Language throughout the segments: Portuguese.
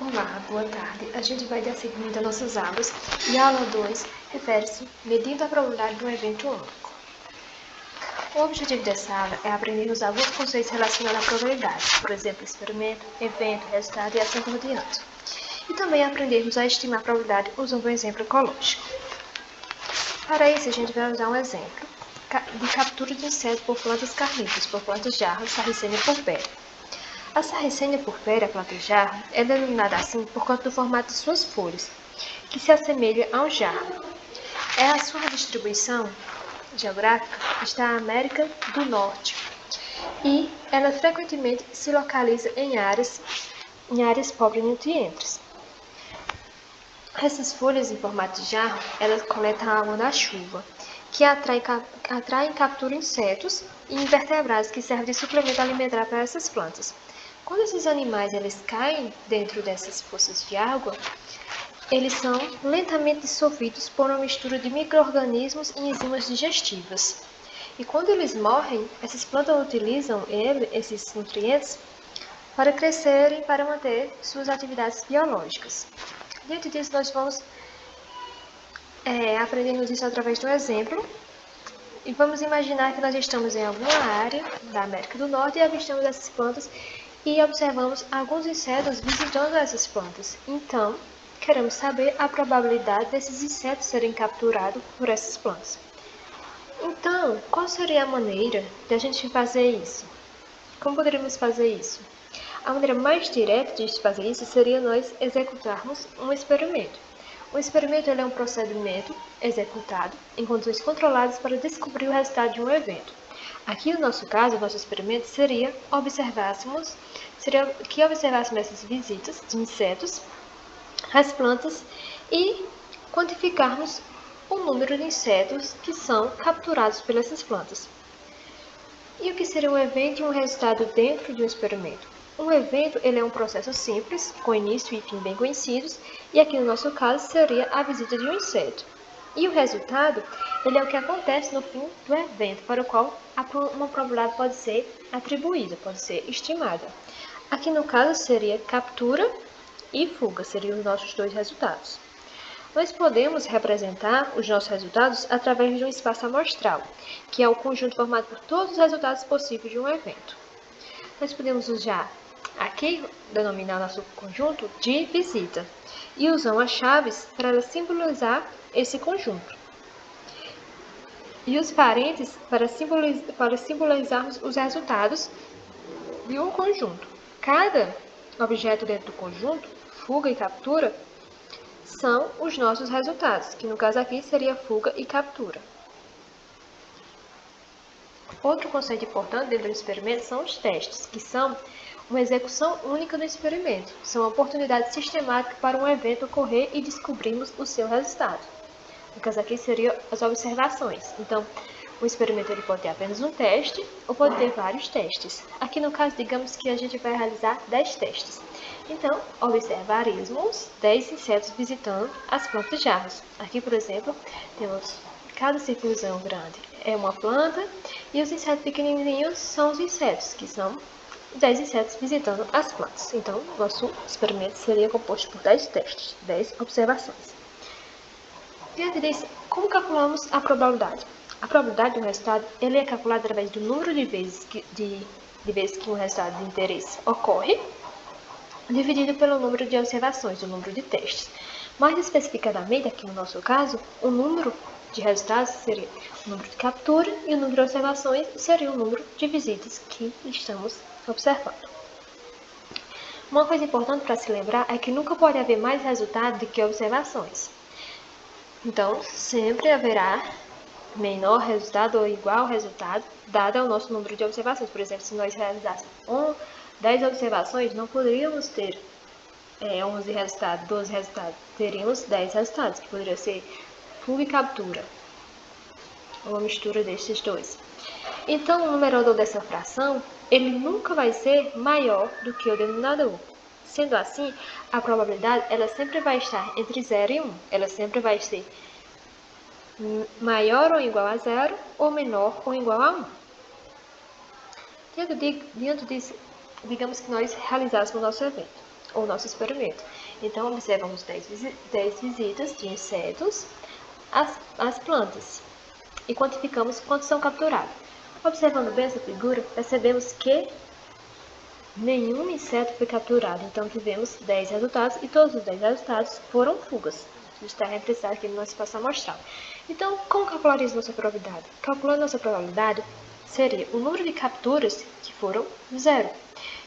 Olá, boa tarde. A gente vai dar seguimento às nossas aulas e a aula 2 refere-se medindo a probabilidade de um evento único. O objetivo dessa aula é aprendermos alguns conceitos relacionados à probabilidade, por exemplo, experimento, evento, resultado e assim por diante. E também aprendermos a estimar a probabilidade usando um exemplo ecológico. Para isso, a gente vai usar um exemplo de captura de insetos por plantas carnívoras, por plantas jarras, Sarracenia purpura. A Sarracenia purpura, a planta jarro, é denominada assim por conta do formato de suas folhas, que se assemelha a um jarro. A sua distribuição geográfica está na América do Norte e ela frequentemente se localiza em áreas pobres em nutrientes. Essas folhas em formato de jarro, elas coletam a água da chuva, que atrai e captura insetos e invertebrados que servem de suplemento alimentar para essas plantas. Quando esses animais eles caem dentro dessas poças de água, eles são lentamente dissolvidos por uma mistura de micro-organismos e enzimas digestivas. E quando eles morrem, essas plantas utilizam esses nutrientes para crescerem, para manter suas atividades biológicas. Diante disso, nós vamos aprendemos isso através de um exemplo. E vamos imaginar que nós estamos em alguma área da América do Norte e avistamos essas plantas e observamos alguns insetos visitando essas plantas. Então, queremos saber a probabilidade desses insetos serem capturados por essas plantas. Então, qual seria a maneira de a gente fazer isso? Como poderíamos fazer isso? A maneira mais direta de fazer isso seria nós executarmos um experimento. O experimento é um procedimento executado em condições controladas para descobrir o resultado de um evento. Aqui, no nosso caso, o nosso experimento seria que observássemos essas visitas de insetos às plantas e quantificarmos o número de insetos que são capturados por essas plantas. E o que seria um evento e um resultado dentro de um experimento? Um evento ele é um processo simples, com início e fim bem conhecidos, e aqui no nosso caso seria a visita de um inseto. E o resultado ele é o que acontece no fim do evento, para o qual uma probabilidade pode ser atribuída, pode ser estimada. Aqui no caso seria captura e fuga, seriam os nossos dois resultados. Nós podemos representar os nossos resultados através de um espaço amostral, que é o conjunto formado por todos os resultados possíveis de um evento. Nós podemos usar aqui, denominar nosso conjunto de visita, e usamos as chaves para simbolizar esse conjunto. E os parênteses para simbolizarmos os resultados de um conjunto. Cada objeto dentro do conjunto, fuga e captura, são os nossos resultados, que no caso aqui seria fuga e captura. Outro conceito importante dentro do experimento são os testes, que são uma execução única do experimento. São uma oportunidade sistemática para um evento ocorrer e descobrirmos o seu resultado. No caso aqui seriam as observações. Então, o experimento ele pode ter apenas um teste ou pode ter vários testes. Aqui no caso, digamos que a gente vai realizar 10 testes. Então, observaremos 10 insetos visitando as plantas jarras. Aqui, por exemplo, temos cada círculozão grande é uma planta e os insetos pequenininhos são os insetos, que são 10 insetos visitando as plantas. Então, nosso experimento seria composto por 10 testes, 10 observações. Diante disso, como calculamos a probabilidade? A probabilidade de um resultado ele é calculada através do número de vezes que um resultado de interesse ocorre, dividido pelo número de observações, o número de testes. Mais especificadamente, aqui no nosso caso, o número de resultados seria o número de captura e o número de observações seria o número de visitas que estamos observando. Uma coisa importante para se lembrar é que nunca pode haver mais resultado do que observações. Então, sempre haverá menor resultado ou igual resultado, dado o nosso número de observações. Por exemplo, se nós realizássemos 10 observações, não poderíamos ter 11 resultados, 12 resultados. Teríamos 10 resultados, que poderia ser fuga e captura, uma mistura destes dois. Então, o numerador dessa fração, ele nunca vai ser maior do que o denominador. Sendo assim, a probabilidade ela sempre vai estar entre 0 e 1. Ela sempre vai ser maior ou igual a 0 ou menor ou igual a 1. Diante disso, digamos que nós realizássemos o nosso evento. o nosso experimento. Então, observamos 10 visitas de insetos às plantas e quantificamos quantos são capturados. Observando bem essa figura, percebemos que nenhum inseto foi capturado. Então, tivemos 10 resultados e todos os 10 resultados foram fugas. Isso está representado aqui no nosso espaço amostral. Então, como calcularíamos nossa probabilidade? Calculando nossa probabilidade, seria o número de capturas, que foram 0,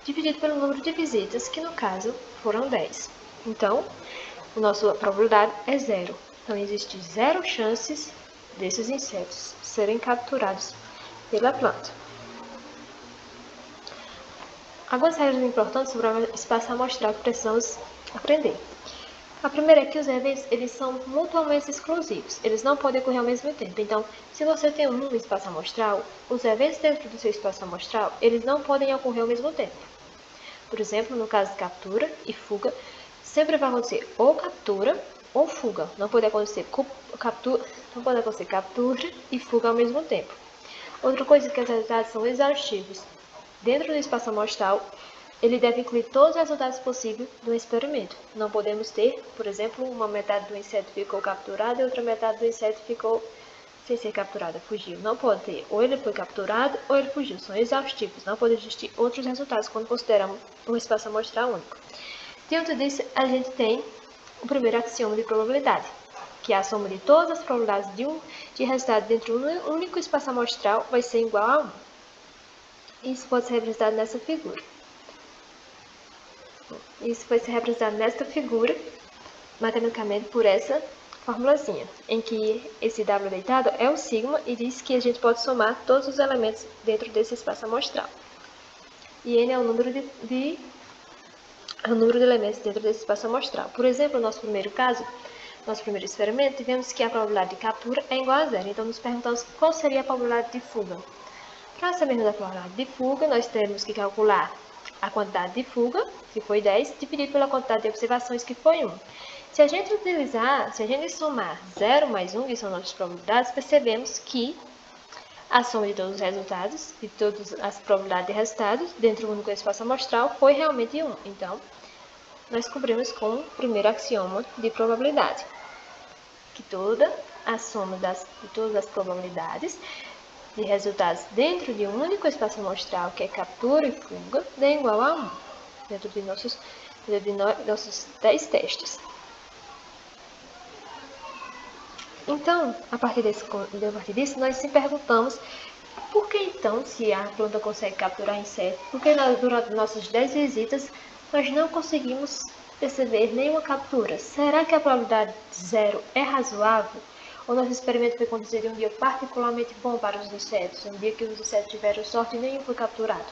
dividido pelo número de visitas, que no caso foram 10. Então, a nossa probabilidade é 0. Então, existe 0 chances desses insetos serem capturados pela planta. Algumas regras importantes sobre o espaço amostral que precisamos aprender. A primeira é que os eventos eles são mutuamente exclusivos, eles não podem ocorrer ao mesmo tempo. Então, se você tem um espaço amostral, os eventos dentro do seu espaço amostral eles não podem ocorrer ao mesmo tempo. Por exemplo, no caso de captura e fuga, sempre vai acontecer ou captura ou fuga. Não pode acontecer captura e fuga ao mesmo tempo. Outra coisa é que os resultados são exaustivos. Dentro do espaço amostral, ele deve incluir todos os resultados possíveis do experimento. Não podemos ter, por exemplo, uma metade do inseto ficou capturada e outra metade do inseto ficou sem ser capturada, fugiu. Não pode ter, ou ele foi capturado ou ele fugiu. São exaustivos. Não pode existir outros resultados quando consideramos um espaço amostral único. Diante disso, a gente tem o primeiro axioma de probabilidade, que é a soma de todas as probabilidades de resultado dentro de um único espaço amostral vai ser igual a 1. Isso pode ser representado nessa figura. Isso vai ser representado nesta figura, matematicamente, por essa formulazinha, em que esse W deitado é o sigma e diz que a gente pode somar todos os elementos dentro desse espaço amostral. E N é o número de elementos dentro desse espaço amostral. Por exemplo, no nosso primeiro caso, nosso primeiro experimento, tivemos que a probabilidade de captura é igual a 0. Então, nos perguntamos qual seria a probabilidade de fuga. Para sabermos a probabilidade de fuga, nós temos que calcular a quantidade de fuga, que foi 10, dividido pela quantidade de observações, que foi 1. Se a gente somar 0 mais 1, que são nossas probabilidades, percebemos que a soma de todos os resultados, de todas as probabilidades de resultados, dentro do único espaço amostral, foi realmente 1. Então, nós cumprimos com o primeiro axioma de probabilidade, que toda a soma de todas as probabilidades de resultados dentro de um único espaço amostral, que é captura e fuga, é igual a 1, dentro de nossos 10 testes. Então, a partir disso, nós se perguntamos por que então, se a planta consegue capturar insetos, por que durante nossas 10 visitas nós não conseguimos perceber nenhuma captura? Será que a probabilidade de 0 é razoável? O nosso experimento foi conduzido em um dia particularmente bom para os insetos, um dia que os insetos tiveram sorte e nenhum foi capturado?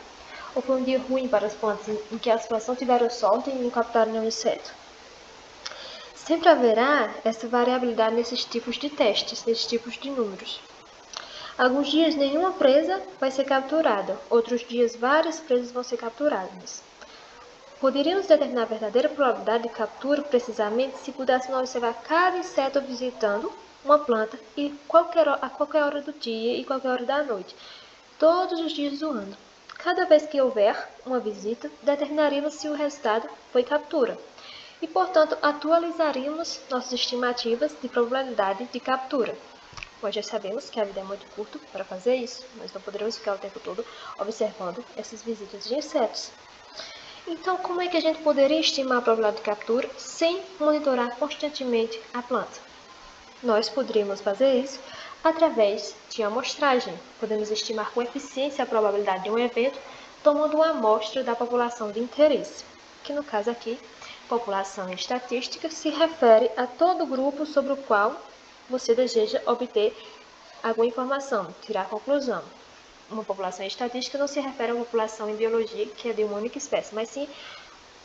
Ou foi um dia ruim para as plantas, em que as plantas não tiveram sorte e não captaram nenhum inseto? Sempre haverá essa variabilidade nesses tipos de testes, nesses tipos de números. Alguns dias nenhuma presa vai ser capturada, outros dias várias presas vão ser capturadas. Poderíamos determinar a verdadeira probabilidade de captura precisamente se pudéssemos observar cada inseto visitando uma planta e a qualquer hora do dia e qualquer hora da noite, todos os dias do ano. Cada vez que houver uma visita, determinaríamos se o resultado foi captura e, portanto, atualizaríamos nossas estimativas de probabilidade de captura. Nós já sabemos que a vida é muito curta para fazer isso, nós não poderemos ficar o tempo todo observando essas visitas de insetos. Então, como é que a gente poderia estimar a probabilidade de captura sem monitorar constantemente a planta? Nós poderíamos fazer isso através de amostragem. Podemos estimar com eficiência a probabilidade de um evento tomando uma amostra da população de interesse, que no caso aqui, população em estatística, se refere a todo grupo sobre o qual você deseja obter alguma informação, tirar conclusão. Uma população em estatística não se refere a uma população em biologia, que é de uma única espécie, mas sim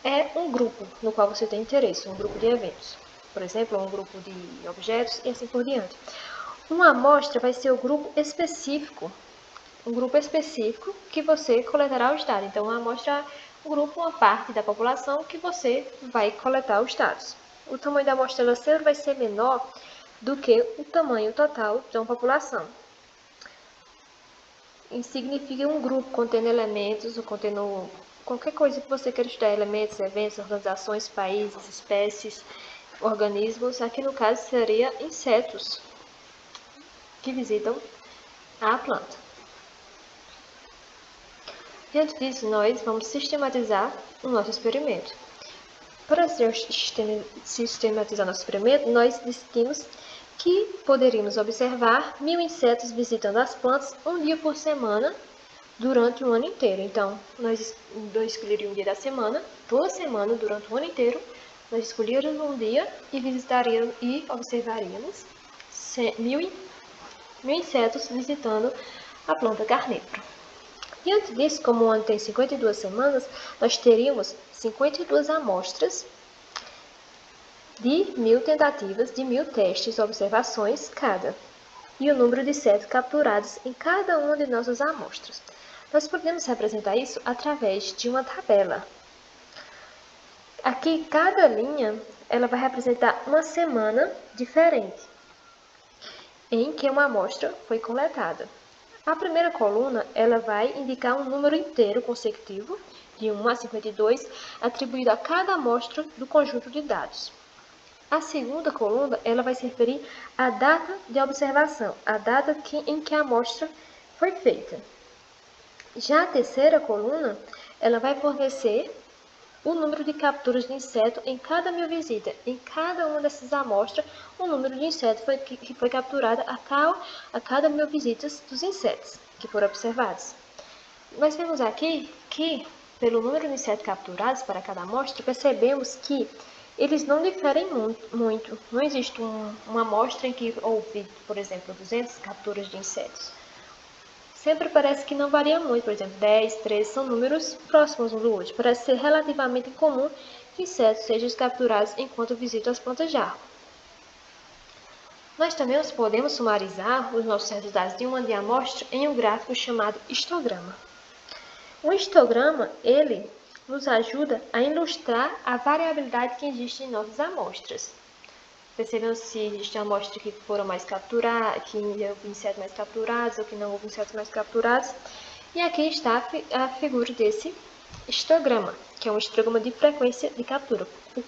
é um grupo no qual você tem interesse, um grupo de eventos. Por exemplo, um grupo de objetos e assim por diante. Uma amostra vai ser um grupo específico que você coletará os dados. Então, uma amostra é um grupo, uma parte da população que você vai coletar os dados. O tamanho da amostra sempre vai ser menor do que o tamanho total de uma população. Isso significa um grupo contendo elementos, ou contendo qualquer coisa que você queira estudar, elementos, eventos, organizações, países, espécies, organismos, aqui no caso seria insetos que visitam a planta. Diante disso, nós vamos sistematizar o nosso experimento. Para sistematizar nosso experimento, nós decidimos que poderíamos observar 1000 insetos visitando as plantas um dia por semana durante o ano inteiro. Então, nós escolheríamos um dia da semana, toda semana, durante o ano inteiro, nós escolheríamos um dia e visitaríamos e observaríamos 1000 insetos visitando a planta carnívora. Diante disso, como o ano tem 52 semanas, nós teríamos 52 amostras de 1000 tentativas, de 1000 testes, observações cada, e o número de insetos capturados em cada uma de nossas amostras. Nós podemos representar isso através de uma tabela. Aqui, cada linha, ela vai representar uma semana diferente em que uma amostra foi coletada. A primeira coluna, ela vai indicar um número inteiro consecutivo, de 1 a 52, atribuído a cada amostra do conjunto de dados. A segunda coluna, ela vai se referir à data de observação, a data em que a amostra foi feita. Já a terceira coluna, ela vai fornecer o número de capturas de inseto em cada 1000 visitas. Em cada uma dessas amostras, o número de insetos que foi capturado a cada 1000 visitas dos insetos que foram observados. Nós vemos aqui que, pelo número de insetos capturados para cada amostra, percebemos que eles não diferem muito. Não existe uma amostra em que houve, por exemplo, 200 capturas de insetos. Sempre parece que não varia muito, por exemplo, 10, 13 são números próximos um do outro. Parece ser relativamente incomum que insetos sejam capturados enquanto visitam as plantas de árvore. Nós também podemos sumarizar os nossos resultados de uma amostra em um gráfico chamado histograma. O histograma, ele nos ajuda a ilustrar a variabilidade que existe em nossas amostras. Percebemos se existe amostras que foram mais capturadas, que houve insetos mais capturados ou que não houve insetos mais capturados. E aqui está a figura desse histograma, que é um histograma de frequência de captura. O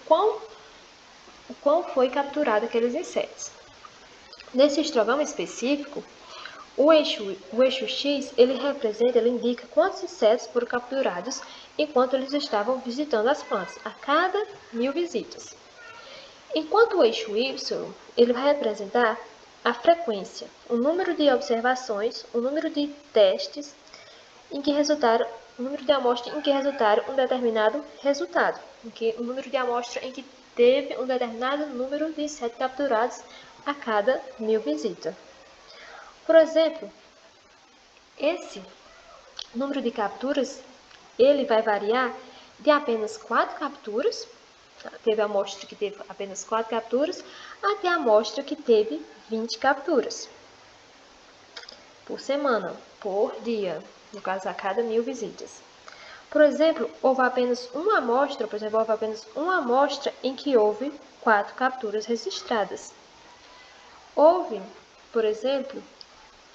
quão foi capturado aqueles insetos. Nesse histograma específico, o eixo X, ele indica quantos insetos foram capturados enquanto eles estavam visitando as plantas, a cada 1000 visitas. Enquanto o eixo Y, ele vai representar a frequência, o número de observações, o número de testes o número de amostras em que resultaram um determinado resultado, o número de amostras em que teve um determinado número de insetos capturados a cada 1000 visitas. Por exemplo, esse número de capturas, ele vai variar de apenas 4 capturas, teve a amostra que teve apenas 4 capturas, até a amostra que teve 20 capturas por semana, por dia, no caso a cada 1000 visitas. Por exemplo, houve apenas uma amostra em que houve 4 capturas registradas. Houve, por exemplo,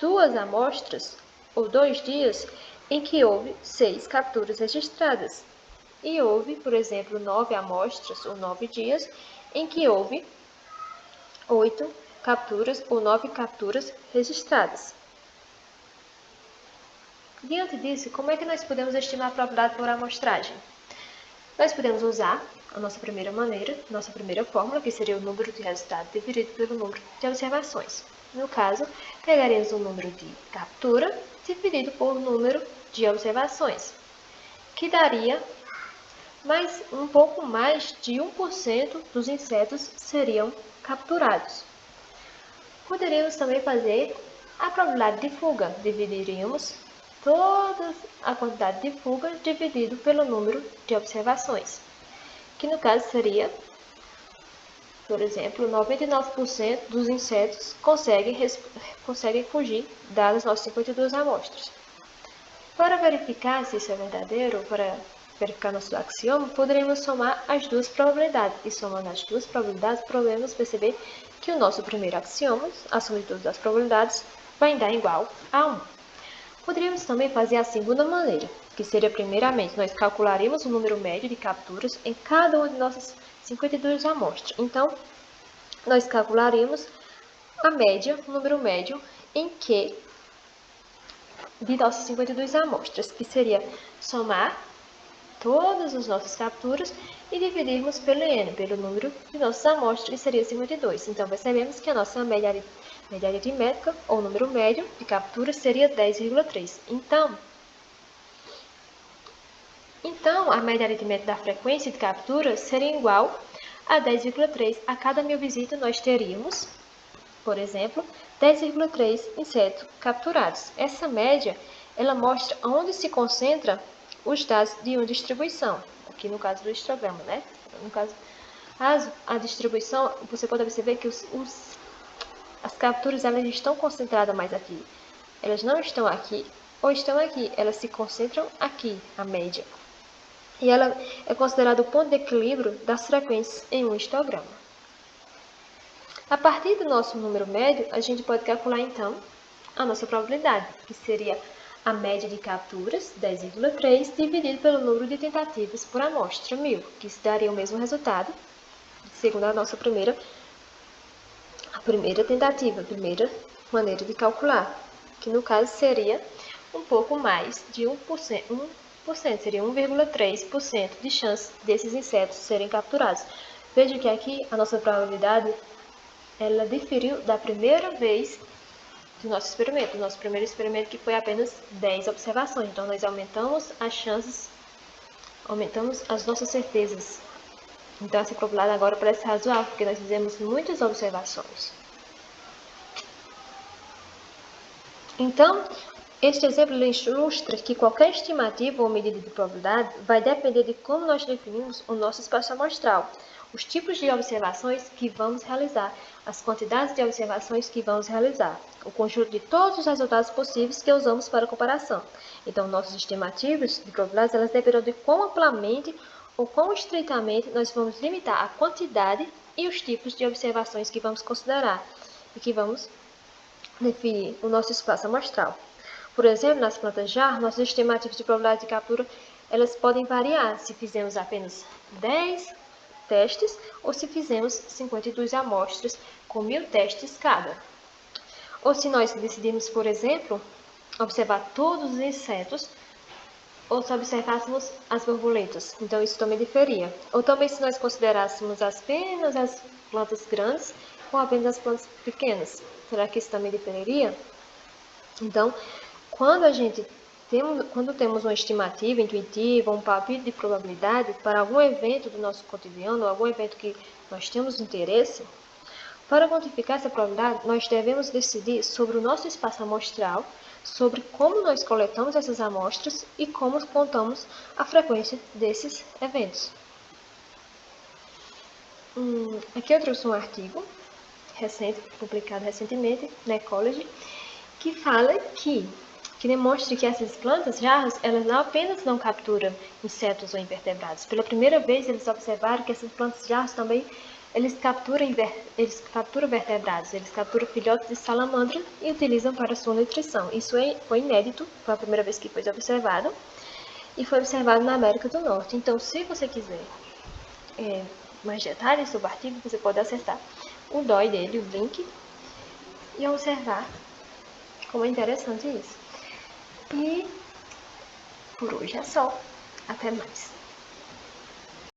2 amostras ou 2 dias em que houve 6 capturas registradas. E houve, por exemplo, 9 amostras ou 9 dias em que houve 8 capturas ou 9 capturas registradas. Diante disso, como é que nós podemos estimar a probabilidade por amostragem? Nós podemos usar a nossa primeira maneira, nossa primeira fórmula, que seria o número de resultados dividido pelo número de observações. No caso, pegaremos o número de captura dividido por número de observações, que daria um pouco mais de 1% dos insetos seriam capturados. Poderíamos também fazer a probabilidade de fuga. Dividiríamos toda a quantidade de fuga dividido pelo número de observações, que no caso seria, por exemplo, 99% dos insetos conseguem fugir dadas nossas 52 amostras. Para verificar se isso é verdadeiro, para verificar nosso axioma, poderíamos somar as duas probabilidades. E somando as duas probabilidades, podemos perceber que o nosso primeiro axioma, a soma de todas as probabilidades, vai dar igual a 1. Poderíamos também fazer a segunda maneira, que seria primeiramente nós calcularíamos o número médio de capturas em cada uma de nossas 52 amostras. Então, nós calcularíamos a média, o número médio em Q de nossas 52 amostras, que seria somar todas as nossas capturas e dividirmos pelo N, pelo número de nossas amostras, que seria 52. Então, percebemos que a nossa média aritmética, ou número médio de capturas, seria 10,3. Então, a média aritmética da frequência de captura seria igual a 10,3. A cada 1000 visitas, nós teríamos, por exemplo, 10,3 insetos capturados. Essa média, ela mostra onde se concentra os dados de uma distribuição. Aqui no caso do histograma, né? No caso, a distribuição, você pode perceber que as capturas elas estão concentradas mais aqui. Elas não estão aqui ou estão aqui. Elas se concentram aqui, a média. E ela é considerada o ponto de equilíbrio das frequências em um histograma. A partir do nosso número médio, a gente pode calcular, então, a nossa probabilidade, que seria a média de capturas, 10,3, dividido pelo número de tentativas por amostra, 1000, que isso daria o mesmo resultado, segundo a nossa primeira tentativa, a primeira maneira de calcular, que no caso seria um pouco mais de 1%, seria 1,3% de chance desses insetos serem capturados. Veja que aqui a nossa probabilidade ela diferiu da primeira vez do nosso experimento. O nosso primeiro experimento que foi apenas 10 observações. Então, nós aumentamos as chances, aumentamos as nossas certezas. Então, essa probabilidade agora parece razoável, porque nós fizemos muitas observações. Então, este exemplo ilustra que qualquer estimativa ou medida de probabilidade vai depender de como nós definimos o nosso espaço amostral, os tipos de observações que vamos realizar, as quantidades de observações que vamos realizar, o conjunto de todos os resultados possíveis que usamos para comparação. Então, nossas estimativas de probabilidades elas dependerão de quão amplamente ou quão estreitamente nós vamos limitar a quantidade e os tipos de observações que vamos considerar e que vamos definir o nosso espaço amostral. Por exemplo, nas plantas jar, nossas estimativas de probabilidade de captura elas podem variar se fizemos apenas 10 testes ou se fizemos 52 amostras com 1000 testes cada. Ou se nós decidirmos, por exemplo, observar todos os insetos ou se observássemos as borboletas. Então, isso também diferia. Ou também se nós considerássemos apenas as plantas grandes ou apenas as plantas pequenas. Será que isso também diferiria? Então, quando temos uma estimativa intuitiva, um palpite de probabilidade para algum evento do nosso cotidiano, ou algum evento que nós temos interesse, para quantificar essa probabilidade, nós devemos decidir sobre o nosso espaço amostral, sobre como nós coletamos essas amostras e como contamos a frequência desses eventos. Aqui eu trouxe um artigo publicado recentemente na Ecology, que fala que demonstra que essas plantas jarras, elas não apenas não capturam insetos ou invertebrados. Pela primeira vez, eles observaram que essas plantas jarras também, eles capturam vertebrados, eles capturam filhotes de salamandra e utilizam para sua nutrição. Isso foi inédito, foi a primeira vez que foi observado, e foi observado na América do Norte. Então, se você quiser mais detalhes sobre o artigo, você pode acessar o DOI dele, o link, e observar como é interessante isso. E por hoje é só. Até mais.